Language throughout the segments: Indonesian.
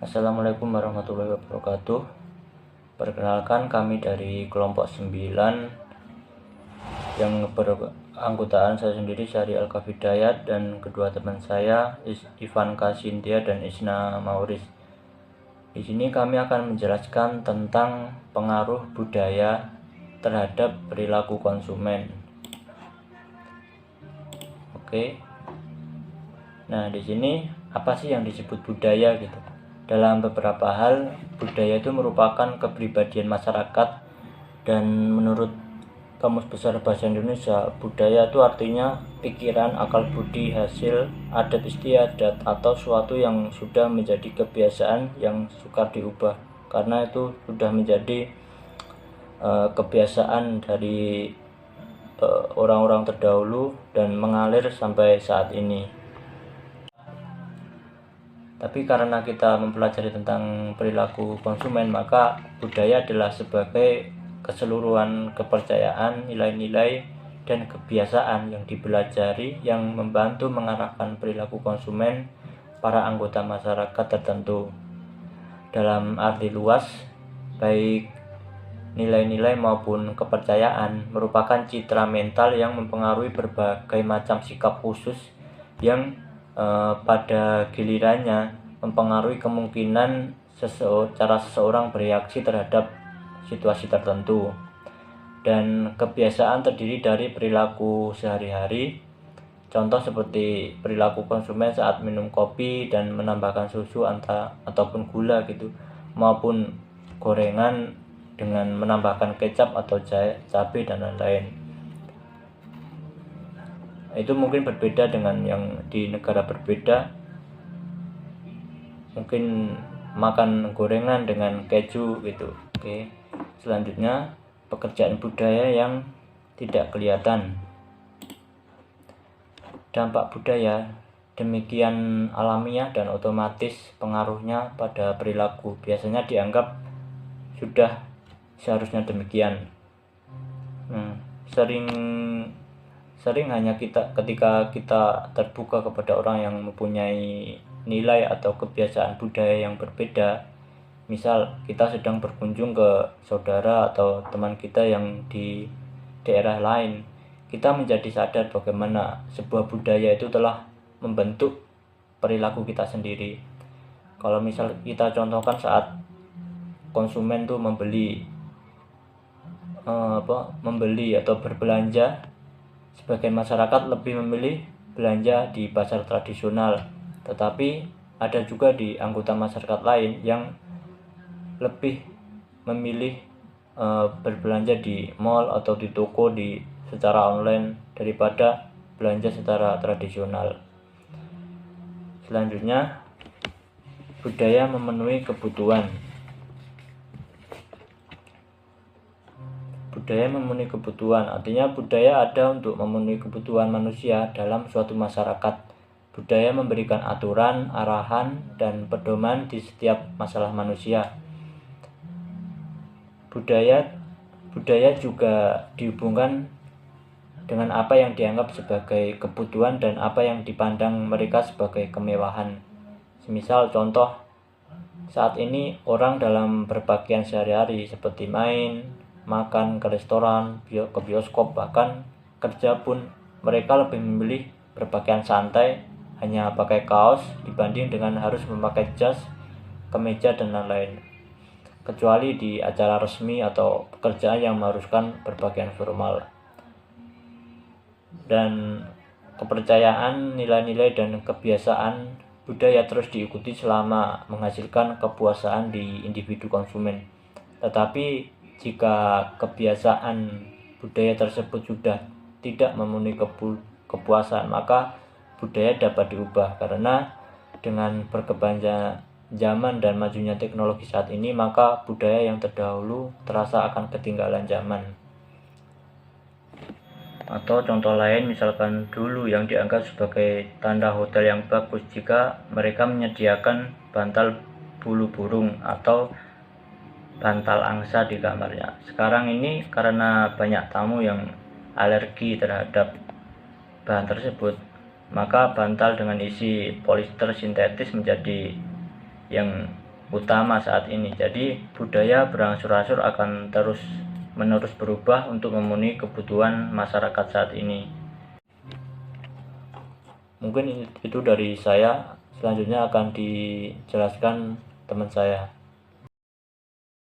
Assalamualaikum warahmatullahi wabarakatuh. Perkenalkan, kami dari kelompok 9 yang beranggotaan saya sendiri Syahri Al-Kafidayat dan kedua teman saya Ivan Kasintia dan Isna Mauris. Di sini kami akan menjelaskan tentang pengaruh budaya terhadap perilaku konsumen. Oke. Nah, di sini apa sih yang disebut budaya gitu? Dalam beberapa hal, budaya itu merupakan kepribadian masyarakat, dan menurut Kamus Besar Bahasa Indonesia, budaya itu artinya pikiran, akal budi, hasil adat istiadat atau suatu yang sudah menjadi kebiasaan yang sukar diubah, karena itu sudah menjadi kebiasaan dari orang-orang terdahulu dan mengalir sampai saat ini. Tapi karena kita mempelajari tentang perilaku konsumen, maka budaya adalah sebagai keseluruhan kepercayaan, nilai-nilai, dan kebiasaan yang dipelajari yang membantu mengarahkan perilaku konsumen para anggota masyarakat tertentu. Dalam arti luas, baik nilai-nilai maupun kepercayaan merupakan citra mental yang mempengaruhi berbagai macam sikap khusus yang pada gilirannya mempengaruhi kemungkinan cara seseorang bereaksi terhadap situasi tertentu. Dan kebiasaan terdiri dari perilaku sehari-hari, contoh seperti perilaku konsumen saat minum kopi dan menambahkan susu ataupun gula gitu, maupun gorengan dengan menambahkan kecap atau cabai dan lain-lain. Itu mungkin berbeda dengan yang di negara berbeda, mungkin makan gorengan dengan keju gitu. Oke. Selanjutnya, pekerjaan budaya yang tidak kelihatan. Dampak budaya demikian alamiah dan otomatis pengaruhnya pada perilaku biasanya dianggap sudah seharusnya demikian. Sering hanya ketika kita terbuka kepada orang yang mempunyai nilai atau kebiasaan budaya yang berbeda. Misal kita sedang berkunjung ke saudara atau teman kita yang di daerah lain, kita menjadi sadar bagaimana sebuah budaya itu telah membentuk perilaku kita sendiri. Kalau misal kita contohkan saat konsumen tuh membeli atau berbelanja, sebagian masyarakat lebih memilih belanja di pasar tradisional, tetapi ada juga di anggota masyarakat lain yang lebih memilih berbelanja di mall atau di toko secara online daripada belanja secara tradisional. Selanjutnya, budaya memenuhi kebutuhan. Budaya memenuhi kebutuhan artinya budaya ada untuk memenuhi kebutuhan manusia dalam suatu masyarakat. Budaya memberikan aturan, arahan, dan pedoman di setiap masalah manusia. Budaya juga dihubungkan dengan apa yang dianggap sebagai kebutuhan dan apa yang dipandang mereka sebagai kemewahan. Semisal contoh, saat ini orang dalam berpakaian sehari-hari seperti main, makan ke restoran, ke bioskop, bahkan kerja pun mereka lebih memilih berpakaian santai, hanya pakai kaos dibanding dengan harus memakai jas, kemeja, dan lain-lain. Kecuali di acara resmi atau pekerjaan yang mengharuskan berpakaian formal. Dan kepercayaan, nilai-nilai, dan kebiasaan budaya terus diikuti selama menghasilkan kepuasan di individu konsumen. Tetapi jika kebiasaan budaya tersebut sudah tidak memenuhi kepuasan, maka budaya dapat diubah. Karena dengan berkembangnya zaman dan majunya teknologi saat ini, maka budaya yang terdahulu terasa akan ketinggalan zaman. Atau contoh lain, misalkan dulu yang dianggap sebagai tanda hotel yang bagus jika mereka menyediakan bantal bulu burung atau bantal angsa di kamarnya. Sekarang ini karena banyak tamu yang alergi terhadap bahan tersebut, maka bantal dengan isi polister sintetis menjadi yang utama saat ini. Jadi budaya berangsur-angsur akan terus menerus berubah untuk memenuhi kebutuhan masyarakat saat ini. Mungkin itu dari saya. Selanjutnya akan dijelaskan teman saya.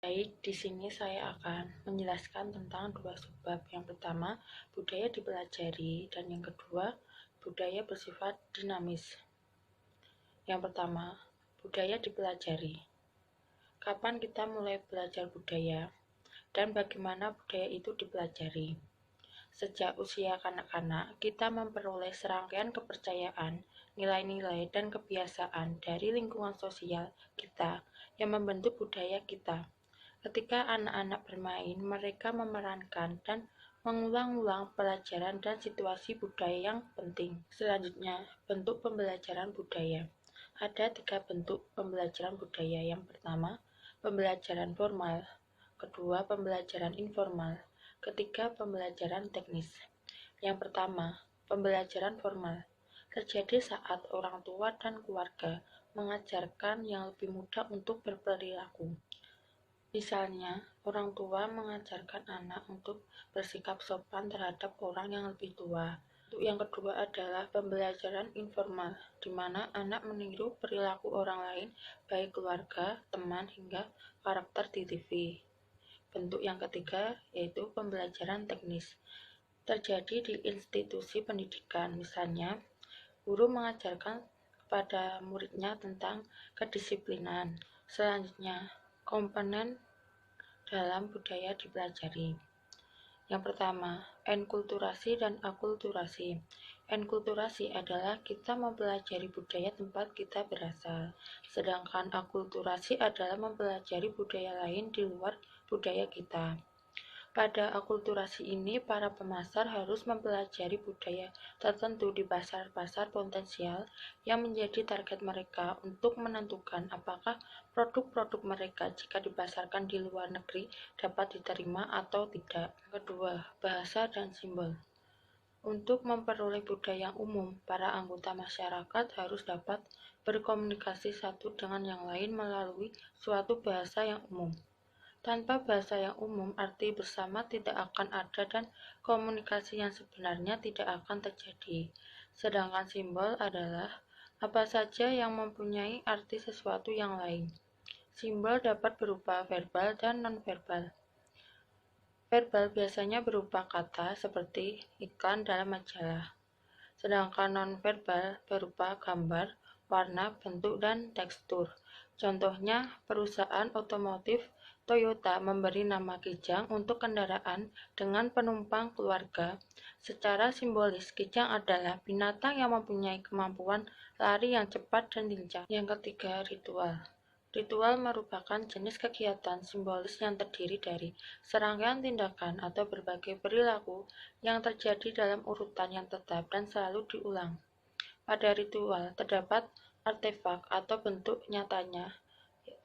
Baik, di sini saya akan menjelaskan tentang dua subbab. Yang pertama, budaya dipelajari, dan yang kedua, budaya bersifat dinamis. Yang pertama, budaya dipelajari. Kapan kita mulai belajar budaya, dan bagaimana budaya itu dipelajari? Sejak usia kanak-kanak, kita memperoleh serangkaian kepercayaan, nilai-nilai, dan kebiasaan dari lingkungan sosial kita yang membentuk budaya kita. Ketika anak-anak bermain, mereka memerankan dan mengulang-ulang pelajaran dan situasi budaya yang penting. Selanjutnya, bentuk pembelajaran budaya. Ada 3 bentuk pembelajaran budaya. Yang pertama, pembelajaran formal. Kedua, pembelajaran informal. Ketiga, pembelajaran teknis. Yang pertama, pembelajaran formal terjadi saat orang tua dan keluarga mengajarkan yang lebih mudah untuk berperilaku. Misalnya, orang tua mengajarkan anak untuk bersikap sopan terhadap orang yang lebih tua. Untuk yang kedua adalah pembelajaran informal, di mana anak meniru perilaku orang lain, baik keluarga, teman, hingga karakter di TV. Bentuk yang ketiga yaitu pembelajaran teknis. Terjadi di institusi pendidikan, misalnya guru mengajarkan kepada muridnya tentang kedisiplinan. Selanjutnya, komponen dalam budaya dipelajari. Yang pertama, enkulturasi dan akulturasi. Enkulturasi adalah kita mempelajari budaya tempat kita berasal, sedangkan akulturasi adalah mempelajari budaya lain di luar budaya kita. Pada akulturasi ini, para pemasar harus mempelajari budaya tertentu di pasar-pasar potensial yang menjadi target mereka untuk menentukan apakah produk-produk mereka jika dipasarkan di luar negeri dapat diterima atau tidak. Kedua, bahasa dan simbol. Untuk memperoleh budaya yang umum, para anggota masyarakat harus dapat berkomunikasi satu dengan yang lain melalui suatu bahasa yang umum. Tanpa bahasa yang umum, arti bersama tidak akan ada dan komunikasi yang sebenarnya tidak akan terjadi. Sedangkan simbol adalah apa saja yang mempunyai arti sesuatu yang lain. Simbol dapat berupa verbal dan non-verbal. Verbal biasanya berupa kata seperti iklan dalam majalah. Sedangkan non-verbal berupa gambar, warna, bentuk, dan tekstur. Contohnya, perusahaan otomotif Toyota memberi nama Kijang untuk kendaraan dengan penumpang keluarga. Secara simbolis, Kijang adalah binatang yang mempunyai kemampuan lari yang cepat dan lincah. Yang ketiga, ritual. Ritual merupakan jenis kegiatan simbolis yang terdiri dari serangkaian tindakan atau berbagai perilaku yang terjadi dalam urutan yang tetap dan selalu diulang. Pada ritual terdapat artefak atau bentuk nyatanya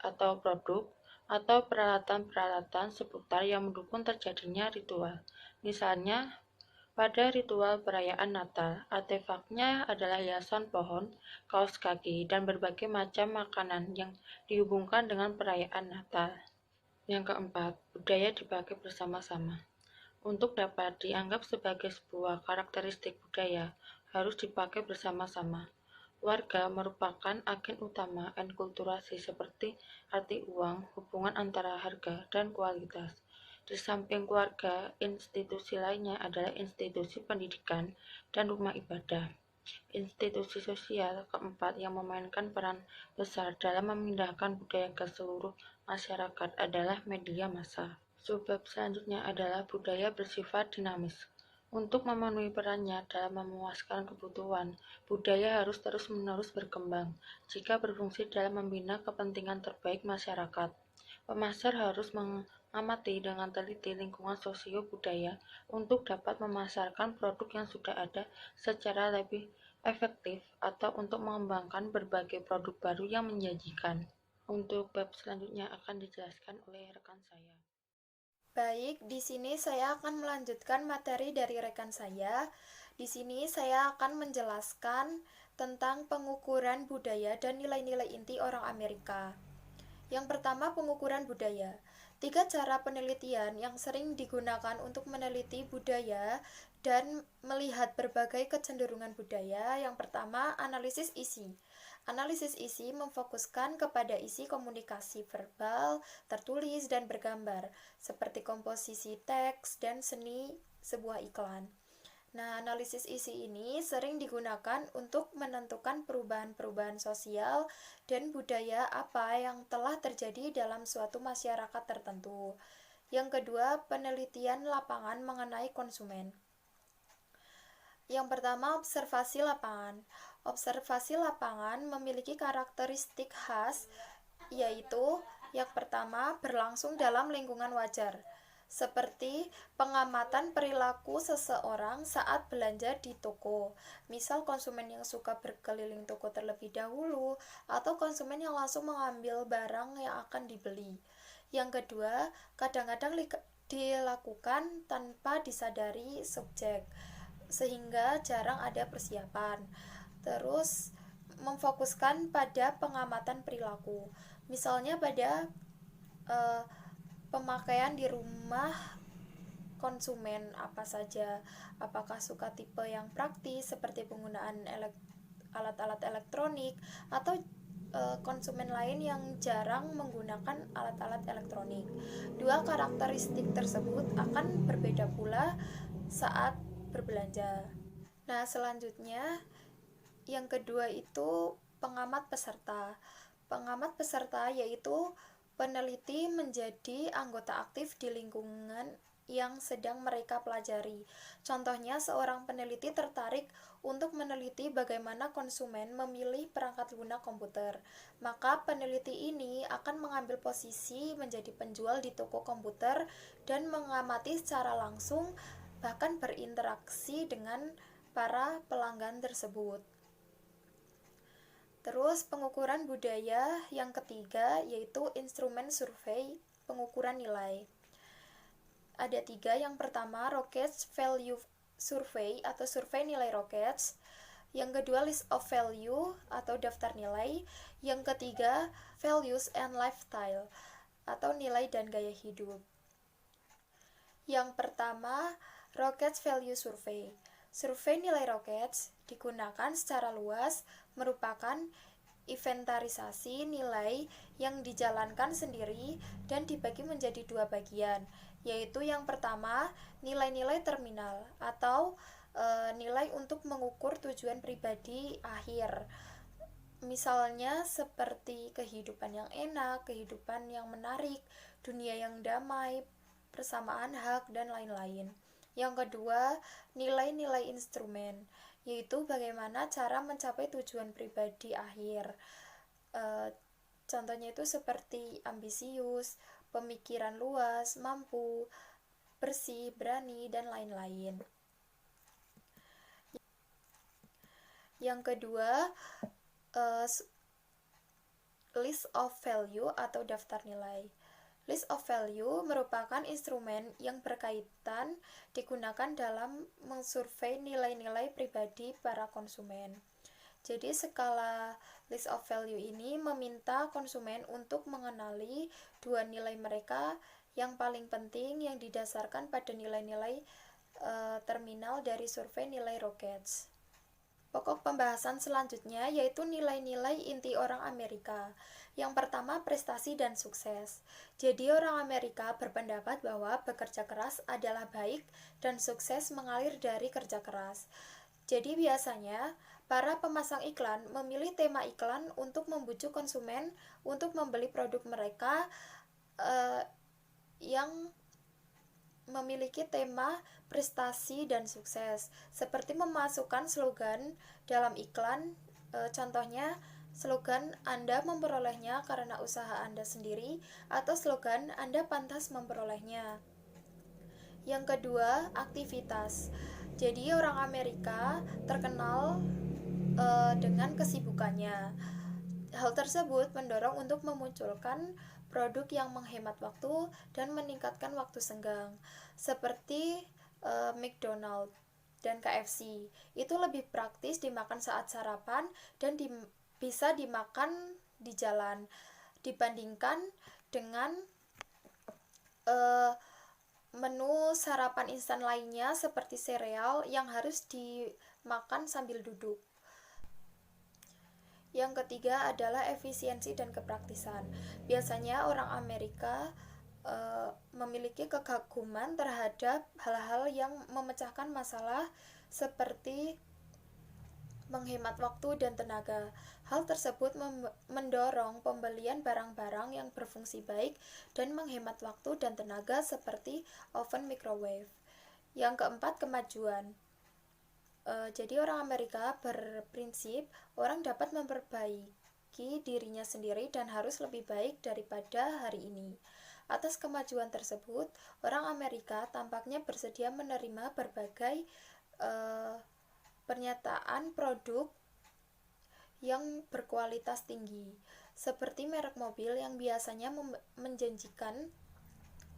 atau produk atau peralatan-peralatan seputar yang mendukung terjadinya ritual. Misalnya, pada ritual perayaan Natal, artefaknya adalah hiasan pohon, kaos kaki, dan berbagai macam makanan yang dihubungkan dengan perayaan Natal. Yang keempat, budaya dipakai bersama-sama. Untuk dapat dianggap sebagai sebuah karakteristik budaya, harus dipakai bersama-sama. Warga merupakan agen utama enkulturasi seperti arti uang, hubungan antara harga dan kualitas. Di samping keluarga, institusi lainnya adalah institusi pendidikan dan rumah ibadah. Institusi sosial keempat yang memainkan peran besar dalam memindahkan budaya ke seluruh masyarakat adalah media massa. Subbab selanjutnya adalah budaya bersifat dinamis. Untuk memenuhi perannya dalam memuaskan kebutuhan, budaya harus terus-menerus berkembang. Jika berfungsi dalam membina kepentingan terbaik masyarakat, pemasar harus mengamati dengan teliti lingkungan sosio-budaya untuk dapat memasarkan produk yang sudah ada secara lebih efektif atau untuk mengembangkan berbagai produk baru yang menjanjikan. Untuk bab selanjutnya akan dijelaskan oleh rekan saya. Baik, di sini saya akan melanjutkan materi dari rekan saya. Di sini saya akan menjelaskan tentang pengukuran budaya dan nilai-nilai inti orang Amerika. Yang pertama, pengukuran budaya. 3 cara penelitian yang sering digunakan untuk meneliti budaya dan melihat berbagai kecenderungan budaya. Yang pertama, analisis isi. Analisis isi memfokuskan kepada isi komunikasi verbal, tertulis, dan bergambar, seperti komposisi teks dan seni sebuah iklan. Nah, analisis isi ini sering digunakan untuk menentukan perubahan-perubahan sosial dan budaya apa yang telah terjadi dalam suatu masyarakat tertentu. Yang kedua, penelitian lapangan mengenai konsumen. Yang pertama, observasi lapangan. Observasi lapangan memiliki karakteristik khas, yaitu yang pertama, berlangsung dalam lingkungan wajar, seperti pengamatan perilaku seseorang saat belanja di toko. Misal konsumen yang suka berkeliling toko terlebih dahulu, atau konsumen yang langsung mengambil barang yang akan dibeli. Yang kedua, kadang-kadang dilakukan tanpa disadari subjek, sehingga jarang ada persiapan. Terus, memfokuskan pada pengamatan perilaku. Misalnya pada pemakaian di rumah konsumen apa saja, apakah suka tipe yang praktis seperti penggunaan alat-alat elektronik, atau konsumen lain yang jarang menggunakan alat-alat elektronik. Dua karakteristik tersebut akan berbeda pula saat berbelanja. Nah, selanjutnya yang kedua itu pengamat peserta. Pengamat peserta yaitu peneliti menjadi anggota aktif di lingkungan yang sedang mereka pelajari. Contohnya, seorang peneliti tertarik untuk meneliti bagaimana konsumen memilih perangkat lunak komputer. Maka peneliti ini akan mengambil posisi menjadi penjual di toko komputer dan mengamati secara langsung, bahkan berinteraksi dengan para pelanggan tersebut. Terus pengukuran budaya yang ketiga yaitu instrumen survei pengukuran nilai. Ada 3, yang pertama Rockets Value Survey atau survei nilai Rockets. Yang kedua List of Value atau daftar nilai. Yang ketiga Values and Lifestyle atau nilai dan gaya hidup. Yang pertama Rockets Value Survey. Survei nilai Rockets digunakan secara luas merupakan inventarisasi nilai yang dijalankan sendiri dan dibagi menjadi 2 bagian, yaitu yang pertama nilai-nilai terminal atau nilai untuk mengukur tujuan pribadi akhir. Misalnya seperti kehidupan yang enak, kehidupan yang menarik, dunia yang damai, persamaan hak, dan lain-lain. Yang kedua, nilai-nilai instrumen, yaitu bagaimana cara mencapai tujuan pribadi akhir. Contohnya itu seperti ambisius, pemikiran luas, mampu, bersih, berani, dan lain-lain. Yang kedua, list of value atau daftar nilai. List of value merupakan instrumen yang berkaitan digunakan dalam mensurvei nilai-nilai pribadi para konsumen. Jadi skala list of value ini meminta konsumen untuk mengenali 2 nilai mereka yang paling penting yang didasarkan pada nilai-nilai terminal dari survei nilai Rockets. Pokok pembahasan selanjutnya yaitu nilai-nilai inti orang Amerika. Yang pertama, prestasi dan sukses. Jadi orang Amerika berpendapat bahwa bekerja keras adalah baik dan sukses mengalir dari kerja keras. Jadi biasanya para pemasang iklan memilih tema iklan untuk membujuk konsumen untuk membeli produk mereka yang memiliki tema prestasi dan sukses, seperti memasukkan slogan dalam iklan. Contohnya slogan Anda memperolehnya karena usaha Anda sendiri, atau slogan Anda pantas memperolehnya. Yang kedua, aktivitas. Jadi orang Amerika terkenal dengan kesibukannya. Hal tersebut mendorong untuk memunculkan produk yang menghemat waktu dan meningkatkan waktu senggang, seperti McDonald's dan KFC. Itu lebih praktis dimakan saat sarapan dan bisa dimakan di jalan. dibandingkan dengan menu sarapan instan lainnya seperti sereal yang harus dimakan sambil duduk. Yang ketiga adalah efisiensi dan kepraktisan. Biasanya orang Amerika memiliki kekaguman terhadap hal-hal yang memecahkan masalah seperti menghemat waktu dan tenaga. Hal tersebut mendorong pembelian barang-barang yang berfungsi baik dan menghemat waktu dan tenaga seperti oven microwave. Yang keempat, kemajuan. Jadi orang Amerika berprinsip orang dapat memperbaiki dirinya sendiri dan harus lebih baik daripada hari ini. Atas kemajuan tersebut, orang Amerika tampaknya bersedia menerima berbagai pernyataan produk yang berkualitas tinggi, seperti merek mobil yang biasanya menjanjikan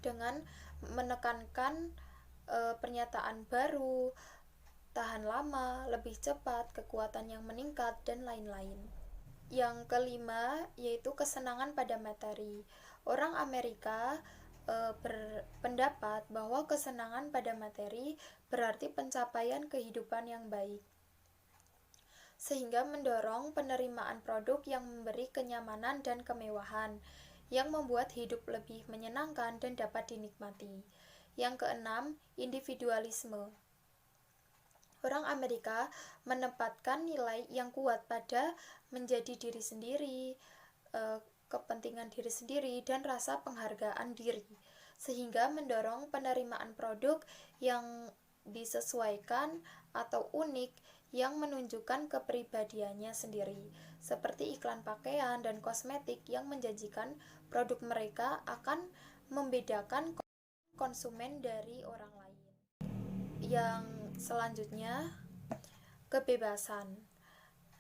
dengan menekankan pernyataan baru, tahan lama, lebih cepat, kekuatan yang meningkat, dan lain-lain. Yang kelima yaitu kesenangan pada materi. Orang Amerika berpendapat bahwa kesenangan pada materi berarti pencapaian kehidupan yang baik, sehingga mendorong penerimaan produk yang memberi kenyamanan dan kemewahan, yang membuat hidup lebih menyenangkan dan dapat dinikmati. Yang keenam, individualisme. Orang Amerika menempatkan nilai yang kuat pada menjadi diri sendiri, kepentingan diri sendiri, dan rasa penghargaan diri, sehingga mendorong penerimaan produk yang disesuaikan atau unik yang menunjukkan kepribadiannya sendiri, seperti iklan pakaian dan kosmetik yang menjanjikan produk mereka akan membedakan konsumen dari orang lain. Yang selanjutnya, kebebasan.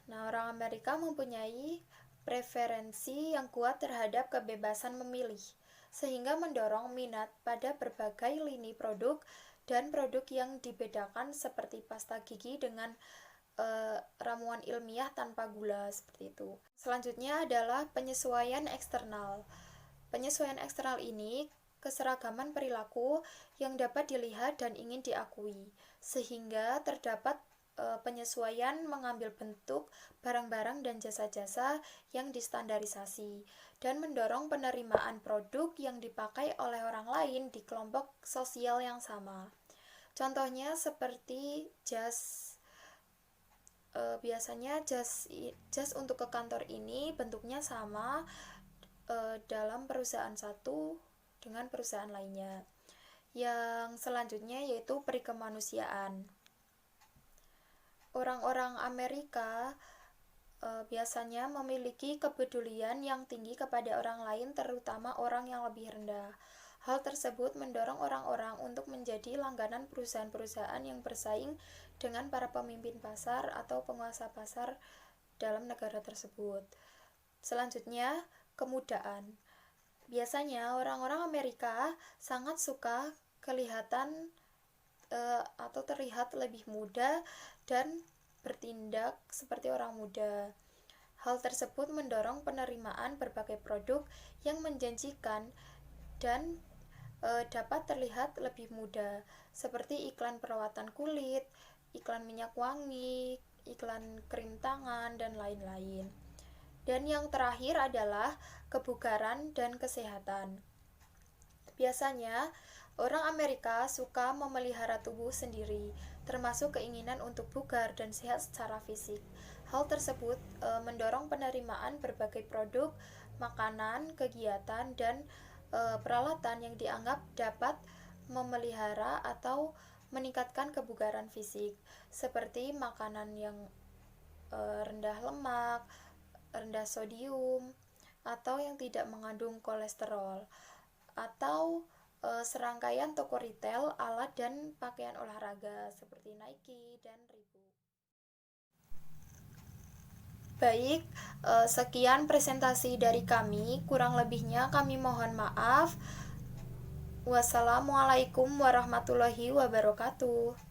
Nah, orang Amerika mempunyai preferensi yang kuat terhadap kebebasan memilih, sehingga mendorong minat pada berbagai lini produk dan produk yang dibedakan seperti pasta gigi dengan ramuan ilmiah tanpa gula, seperti itu. Selanjutnya adalah penyesuaian eksternal. Penyesuaian eksternal ini keseragaman perilaku yang dapat dilihat dan ingin diakui, sehingga terdapat penyesuaian mengambil bentuk barang-barang dan jasa-jasa yang distandarisasi dan mendorong penerimaan produk yang dipakai oleh orang lain di kelompok sosial yang sama. Contohnya seperti jas. Biasanya jas untuk ke kantor ini bentuknya sama dalam perusahaan satu dengan perusahaan lainnya. Yang selanjutnya yaitu perikemanusiaan. Orang-orang Amerika biasanya memiliki kepedulian yang tinggi kepada orang lain, terutama orang yang lebih rendah. Hal tersebut mendorong orang-orang untuk menjadi langganan perusahaan-perusahaan yang bersaing dengan para pemimpin pasar atau penguasa pasar dalam negara tersebut. Selanjutnya, kemudaan. Biasanya orang-orang Amerika sangat suka kelihatan atau terlihat lebih muda dan bertindak seperti orang muda. Hal tersebut mendorong penerimaan berbagai produk yang menjanjikan dan dapat terlihat lebih muda, seperti iklan perawatan kulit, iklan minyak wangi, iklan krim tangan, dan lain-lain. Dan yang terakhir adalah kebugaran dan kesehatan. Biasanya, orang Amerika suka memelihara tubuh sendiri, termasuk keinginan untuk bugar dan sehat secara fisik. Hal tersebut mendorong penerimaan berbagai produk, makanan, kegiatan, dan peralatan yang dianggap dapat memelihara atau meningkatkan kebugaran fisik, seperti makanan yang rendah lemak, rendah sodium, atau yang tidak mengandung kolesterol, atau serangkaian toko retail, alat, dan pakaian olahraga seperti Nike dan Reebok. Baik, sekian presentasi dari kami. Kurang lebihnya kami mohon maaf. Wassalamualaikum warahmatullahi wabarakatuh.